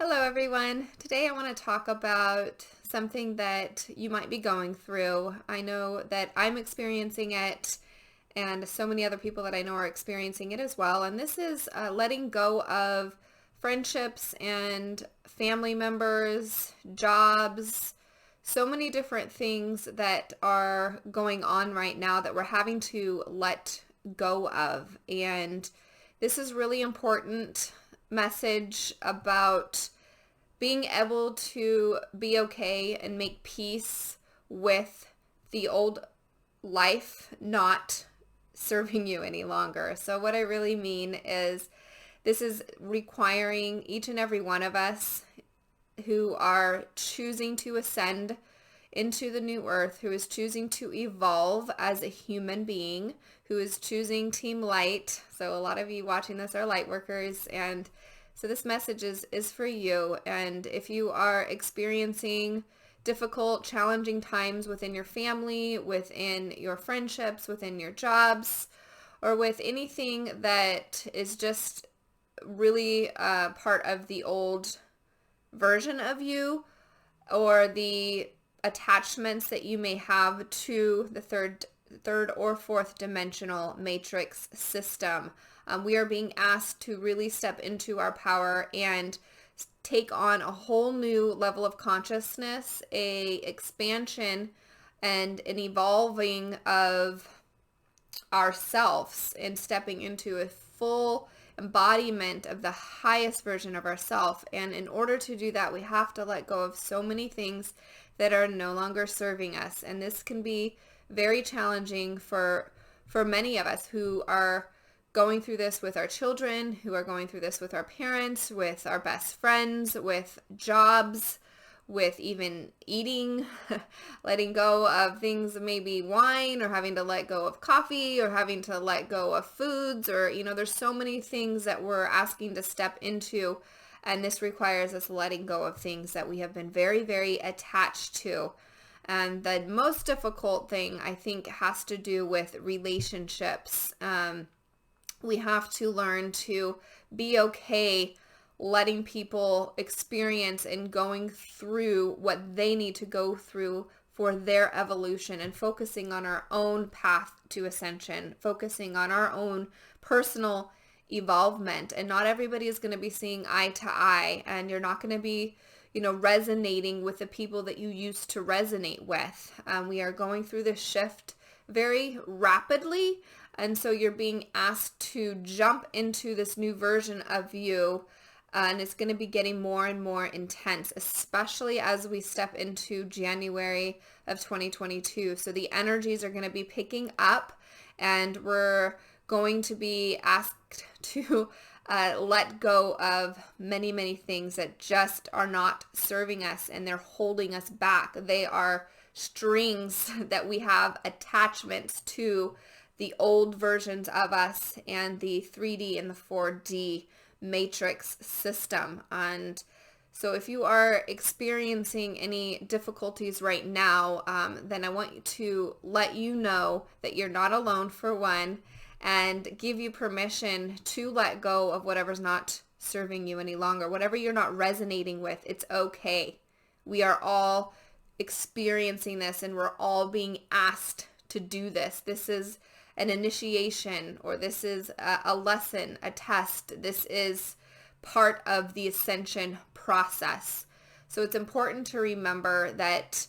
Hello, everyone. Today I want to talk about something that you might be going through. I know that I'm experiencing it, and so many other people that I know are experiencing it as well. And this is letting go of friendships and family members, jobs, so many different things that are going on right now that we're having to let go of. And this is really important message about being able to be okay and make peace with the old life not serving you any longer. So what I really mean is this is requiring each and every one of us who are choosing to ascend into the new earth, who is choosing to evolve as a human being, who is choosing team light. So a lot of you watching this are light workers, and so this message is for you. And if you are experiencing difficult, challenging times within your family, within your friendships, within your jobs, or with anything that is just really part of the old version of you, or the attachments that you may have to the third or fourth dimensional matrix system. We are being asked to really step into our power and take on a whole new level of consciousness, a expansion and an evolving of ourselves, and stepping into a full embodiment of the highest version of ourself. And in order to do that, we have to let go of so many things that are no longer serving us. And this can be very challenging for many of us who are going through this with our children, who are going through this with our parents, with our best friends, with jobs, with even eating, letting go of things, maybe wine, or having to let go of coffee, or having to let go of foods, or, there's so many things that we're asking to step into. And this requires us letting go of things that we have been very, very attached to. And the most difficult thing, I think, has to do with relationships. We have to learn to be okay letting people experience and going through what they need to go through for their evolution, and focusing on our own path to ascension, focusing on our own personal evolvement. And not everybody is going to be seeing eye to eye, and you're not going to be resonating with the people that you used to resonate with. We are going through this shift very rapidly, and so you're being asked to jump into this new version of you. And it's going to be getting more and more intense, especially as we step into January of 2022. So the energies are going to be picking up, and we're going to be asked to let go of many, many things that just are not serving us, and they're holding us back. They are strings that we have attachments to the old versions of us and the 3D and the 4D matrix system. And so if you are experiencing any difficulties right now, then I want to let you know that you're not alone, for one, and give you permission to let go of whatever's not serving you any longer. Whatever you're not resonating with, it's okay. We are all experiencing this, and we're all being asked to do this. This is an initiation, or this is a lesson, a test. This is part of the ascension process. So it's important to remember that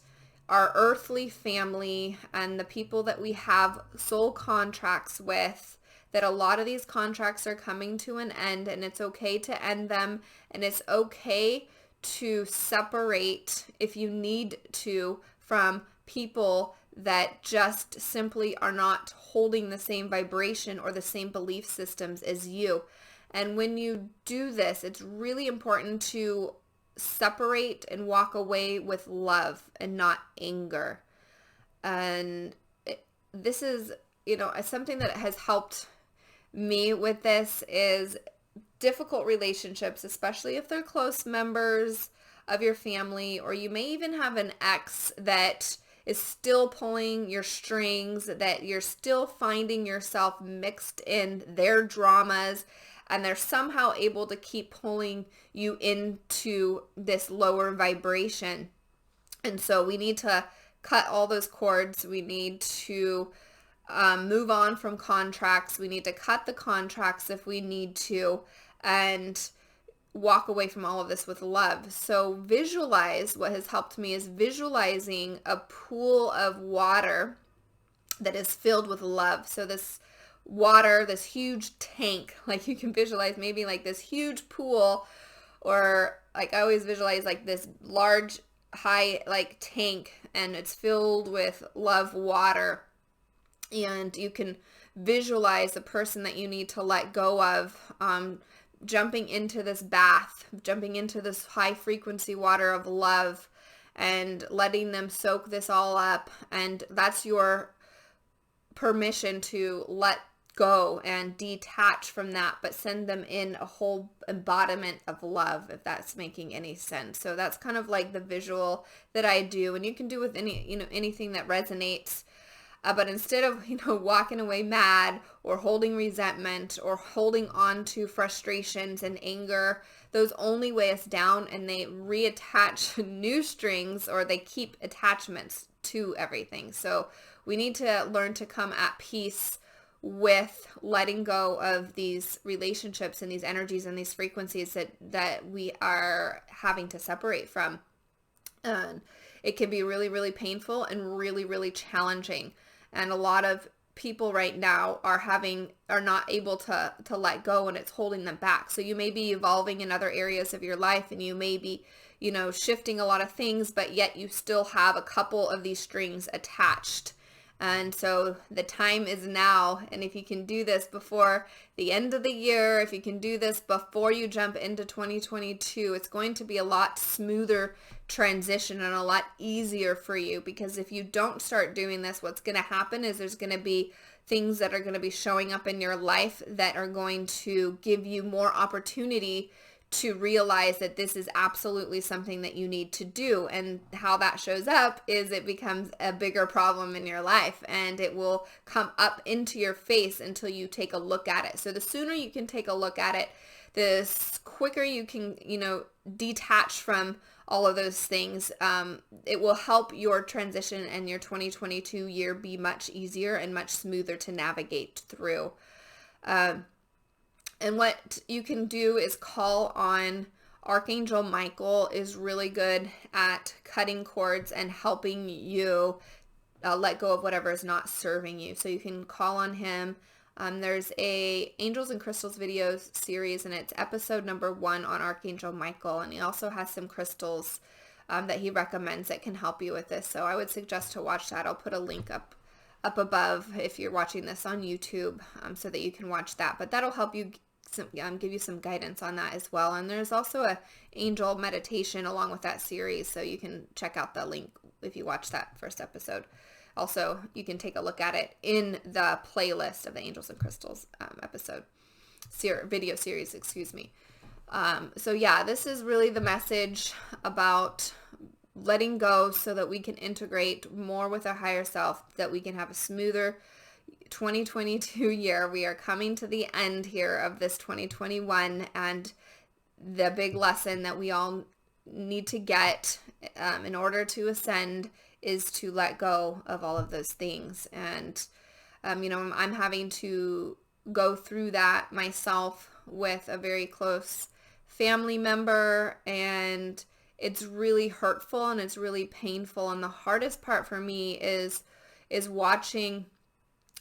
our earthly family and the people that we have soul contracts with, that a lot of these contracts are coming to an end, and it's okay to end them, and it's okay to separate if you need to from people that just simply are not holding the same vibration or the same belief systems as you. And when you do this, it's really important to separate and walk away with love and not anger. And this is, something that has helped me with this is difficult relationships, especially if they're close members of your family, or you may even have an ex that is still pulling your strings, that you're still finding yourself mixed in their dramas, and they're somehow able to keep pulling you into this lower vibration. And so we need to cut all those cords. We need to move on from contracts. We need to cut the contracts if we need to, and walk away from all of this with love. So visualize. What has helped me is visualizing a pool of water that is filled with love. So this water, this huge tank, like you can visualize maybe like this huge pool, or like I always visualize like this large high like tank, and it's filled with love water. And you can visualize the person that you need to let go of, jumping into this bath, jumping into this high frequency water of love, and letting them soak this all up. And that's your permission to let go and detach from that, but send them in a whole embodiment of love, if that's making any sense. So that's kind of like the visual that I do, and you can do with anything that resonates. But instead of, walking away mad or holding resentment or holding on to frustrations and anger, those only weigh us down, and they reattach new strings, or they keep attachments to everything. So we need to learn to come at peace with letting go of these relationships and these energies and these frequencies that we are having to separate from. And it can be really, really painful and really, really challenging. And a lot of people right now are not able to let go, and it's holding them back. So you may be evolving in other areas of your life, and you may be, shifting a lot of things, but yet you still have a couple of these strings attached. And so the time is now. And if you can do this before the end of the year, if you can do this before you jump into 2022, it's going to be a lot smoother transition and a lot easier for you. Because if you don't start doing this, what's going to happen is there's going to be things that are going to be showing up in your life that are going to give you more opportunity to realize that this is absolutely something that you need to do. And how that shows up is it becomes a bigger problem in your life, and it will come up into your face until you take a look at it. So the sooner you can take a look at it, the quicker you can, detach from all of those things. It will help your transition and your 2022 year be much easier and much smoother to navigate through. And what you can do is call on Archangel Michael. Is really good at cutting cords and helping you let go of whatever is not serving you. So you can call on him. There's a Angels and Crystals video series, and it's episode number 1 on Archangel Michael. And he also has some crystals that he recommends that can help you with this. So I would suggest to watch that. I'll put a link up above if you're watching this on YouTube, so that you can watch that. But that'll help you give you some guidance on that as well. And there's also a angel meditation along with that series, so you can check out the link if you watch that first episode. Also, you can take a look at it in the playlist of the Angels and Crystals video series, excuse me. So yeah, this is really the message about letting go so that we can integrate more with our higher self, that we can have a smoother 2022 year. We are coming to the end here of this 2021, and the big lesson that we all need to get in order to ascend is to let go of all of those things. And I'm having to go through that myself with a very close family member, and it's really hurtful and it's really painful. And the hardest part for me is watching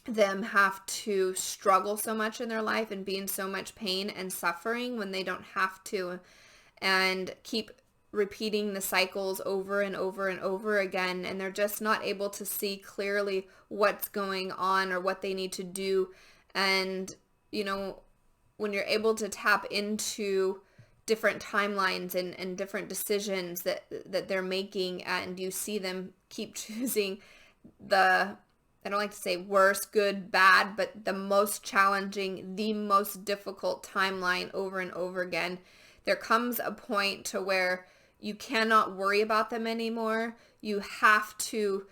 them have to struggle so much in their life and be in so much pain and suffering when they don't have to, and keep repeating the cycles over and over and over again, and they're just not able to see clearly what's going on or what they need to do. And when you're able to tap into different timelines and different decisions that they're making, and you see them keep choosing I don't like to say worst, good, bad, but the most challenging, the most difficult timeline over and over again, there comes a point to where you cannot worry about them anymore. You have to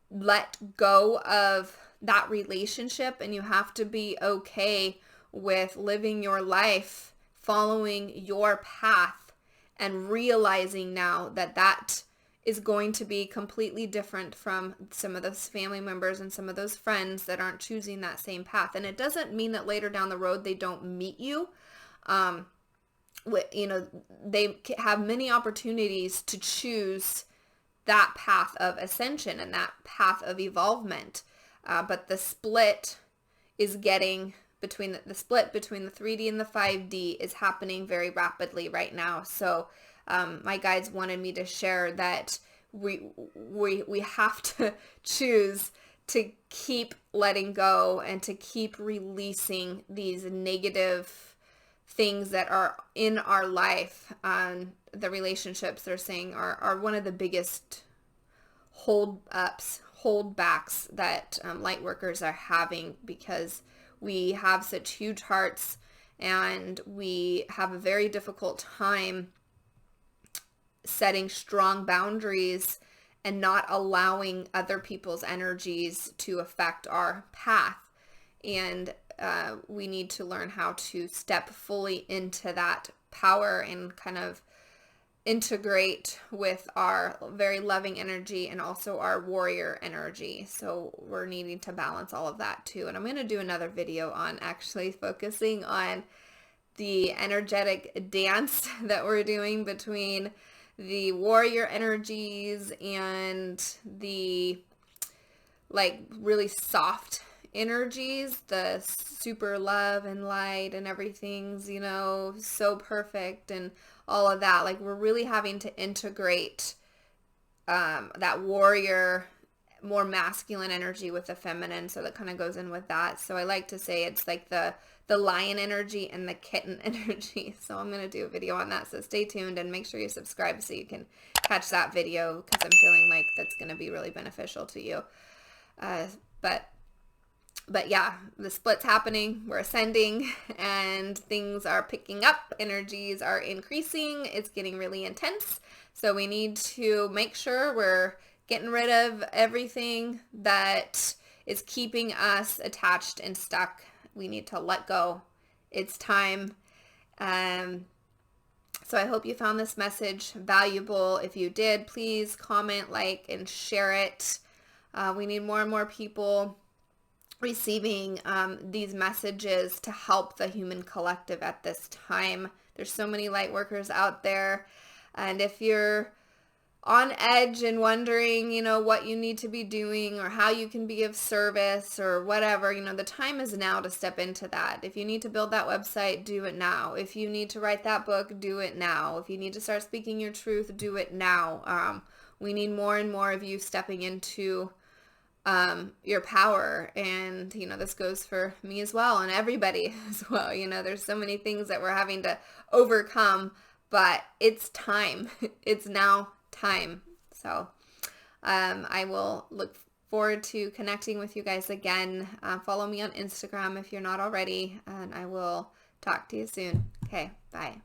let go of that relationship, and you have to be okay with living your life, following your path, and realizing now that that is going to be completely different from some of those family members and some of those friends that aren't choosing that same path. And it doesn't mean that later down the road they don't meet you. They have many opportunities to choose that path of ascension and that path of evolvement. But the split is getting between the split between the 3D and the 5D is happening very rapidly right now. So my guides wanted me to share that we have to choose to keep letting go and to keep releasing these negative things that are in our life. The relationships, they're saying, are one of the biggest holdbacks that light workers are having, because we have such huge hearts and we have a very difficult time setting strong boundaries and not allowing other people's energies to affect our path. And we need to learn how to step fully into that power and kind of integrate with our very loving energy and also our warrior energy. So we're needing to balance all of that too. And I'm going to do another video on actually focusing on the energetic dance that we're doing between the warrior energies and the like really soft energies, the super love and light and everything's, so perfect and all of that. Like, we're really having to integrate that warrior, more masculine energy with the feminine. So that kind of goes in with that. So I like to say it's like the lion energy and the kitten energy. So I'm going to do a video on that. So stay tuned and make sure you subscribe so you can catch that video, because I'm feeling like that's going to be really beneficial to you. But yeah, the split's happening, we're ascending, and things are picking up, energies are increasing, it's getting really intense. So we need to make sure we're getting rid of everything that is keeping us attached and stuck. We need to let go. It's time. So I hope you found this message valuable. If you did, please comment, like, and share it. We need more and more people receiving these messages to help the human collective at this time. There's so many light workers out there, and if you're on edge and wondering, what you need to be doing or how you can be of service or whatever, the time is now to step into that. If you need to build that website, do it now. If you need to write that book, do it now. If you need to start speaking your truth, do it now. We need more and more of you stepping into your power. And, this goes for me as well and everybody as well. There's so many things that we're having to overcome, but it's time. It's now time. So, I will look forward to connecting with you guys again. Follow me on Instagram if you're not already, and I will talk to you soon. Okay, bye.